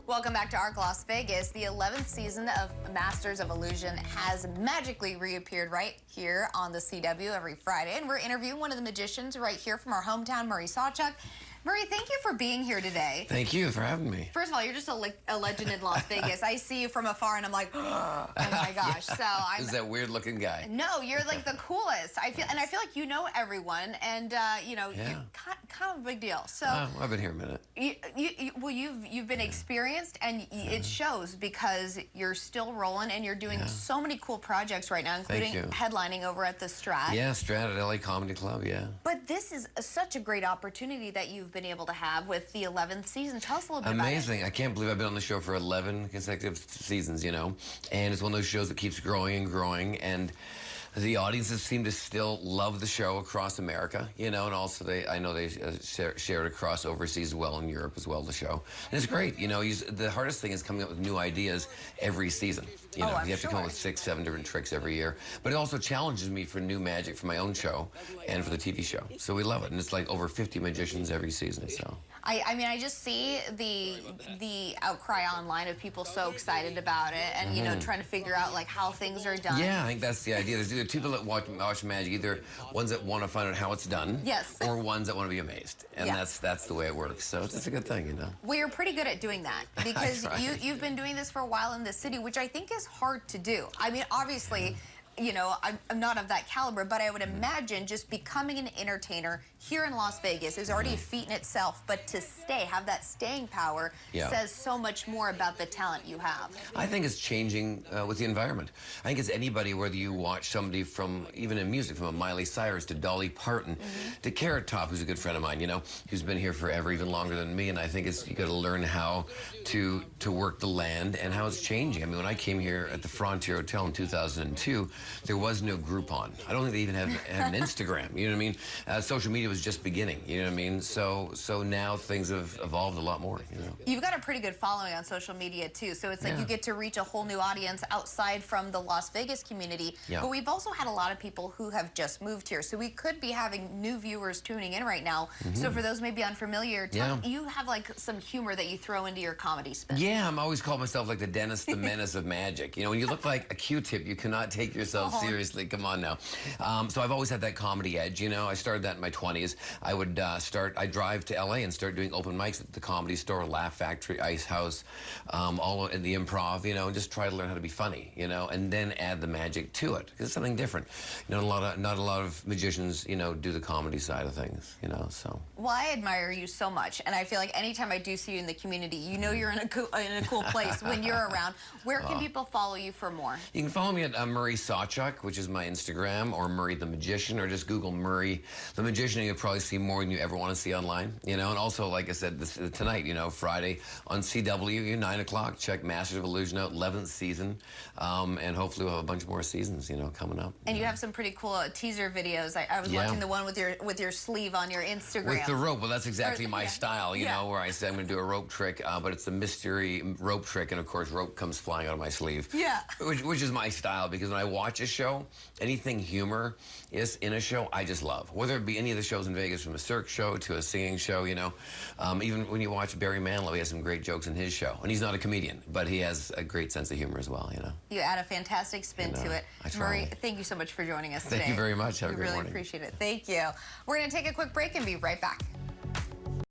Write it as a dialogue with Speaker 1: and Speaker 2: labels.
Speaker 1: Welcome back to ARC Las Vegas. The 11th season of Masters of Illusion has magically reappeared right here on the CW every Friday. And we're interviewing one of the magicians right here from our hometown, SawChuck. Murray, thank you for being here today.
Speaker 2: Thank you for having me.
Speaker 1: First of all, you're just a legend in Las Vegas. I see you from afar and I'm like, oh my gosh. So I'm
Speaker 2: Who's that weird looking guy?
Speaker 1: No, you're like the coolest. I feel like you know everyone, and you're kind of a big deal. So
Speaker 2: I've been here a minute.
Speaker 1: You've been experienced, and it shows because you're still rolling, and you're doing so many cool projects right now, including headlining over at the Strat.
Speaker 2: Yeah, Strat at LA Comedy Club. Yeah.
Speaker 1: But this is such a great opportunity that you've been able to have with the 11th season. Tell us a little bit about it.
Speaker 2: Amazing. I can't believe I've been on the show for 11 consecutive seasons, you know, and it's one of those shows that keeps growing and growing, and the audiences seem to still love the show across America, you know, and also I know they share it across overseas as well, in Europe as well, the show. And it's great, you know. The hardest thing is coming up with new ideas every season. You know, you have to come up with 6, 7 different tricks every year. But it also challenges me for new magic for my own show and for the TV show. So we love it, and it's like over 50 magicians every season. So
Speaker 1: I mean, I just see the outcry online of people so excited about it, and you know, trying to figure out like how things are done.
Speaker 2: Yeah, I think that's the idea. There's either people that watch magic, either ones that want to find out how it's done, or ones that want to be amazed, and that's the way it works. So it's a good thing, you know.
Speaker 1: Well, you're pretty good at doing that because you've been doing this for a while in this city, which I think is hard to do. I mean, obviously, you know, I'm not of that caliber, but I would imagine just becoming an entertainer here in Las Vegas is already a feat in itself, but to have that staying power says so much more about the talent you have.
Speaker 2: I think it's changing with the environment. I think it's anybody, whether you watch somebody from, even in music, from a Miley Cyrus to Dolly Parton to Carrot Top, who's a good friend of mine, you know, who's been here forever, even longer than me, and I think you got to learn how to work the land and how it's changing. I mean, when I came here at the Frontier Hotel in 2002, there was no Groupon. I don't think they even had an Instagram. You know what I mean? Social media was just beginning. You know what I mean? So now things have evolved a lot more. You know?
Speaker 1: You've got a pretty good following on social media too. So it's like you get to reach a whole new audience outside from the Las Vegas community. But we've also had a lot of people who have just moved here. So we could be having new viewers tuning in right now. So for those maybe unfamiliar, you have like some humor that you throw into your comedy spin.
Speaker 2: Yeah, I'm always called myself like the Dennis the Menace of magic. You know, when you look like a Q-tip, you cannot take yourself seriously. Come on now. So I've always had that comedy edge. You know, I started that in my 20s. I would I'd drive to LA and start doing open mics at the Comedy Store, Laugh Factory, Ice House, all in the Improv, you know, and just try to learn how to be funny, you know, and then add the magic to it, because it's something different. You know, not a lot of magicians, you know, do the comedy side of things, you know, so.
Speaker 1: Well, I admire you so much, and I feel like anytime I do see you in the community, you know you're in a cool place when you're around. Where can people follow you for more?
Speaker 2: You can follow me at SawChuck, which is my Instagram, or Murray the Magician, or just Google Murray the Magician, and you'll probably see more than you ever want to see online, you know. And also, like I said, tonight, you know, Friday on CW, 9 o'clock, check Masters of Illusion out, 11th season, and hopefully we'll have a bunch more seasons, you know, coming up.
Speaker 1: And you have some pretty cool teaser videos. I was watching the one with your sleeve on your Instagram.
Speaker 2: With the rope. Well, that's exactly my style, you know, where I said I'm going to do a rope trick, but it's a mystery rope trick, and of course, rope comes flying out of my sleeve.
Speaker 1: Yeah.
Speaker 2: Which is my style, because when I watch a show, anything humor is in a show, I just love. Whether it be any of the shows in Vegas, from a cirque show to a singing show, you know. Even when you watch Barry Manilow, he has some great jokes in his show. And he's not a comedian, but he has a great sense of humor as well, you know.
Speaker 1: You add a fantastic spin to it. Murray, thank you so much for joining us today.
Speaker 2: Thank you very much. Have a great
Speaker 1: morning.
Speaker 2: morning.
Speaker 1: Really appreciate it. Thank you. We're going to take a quick break and be right back.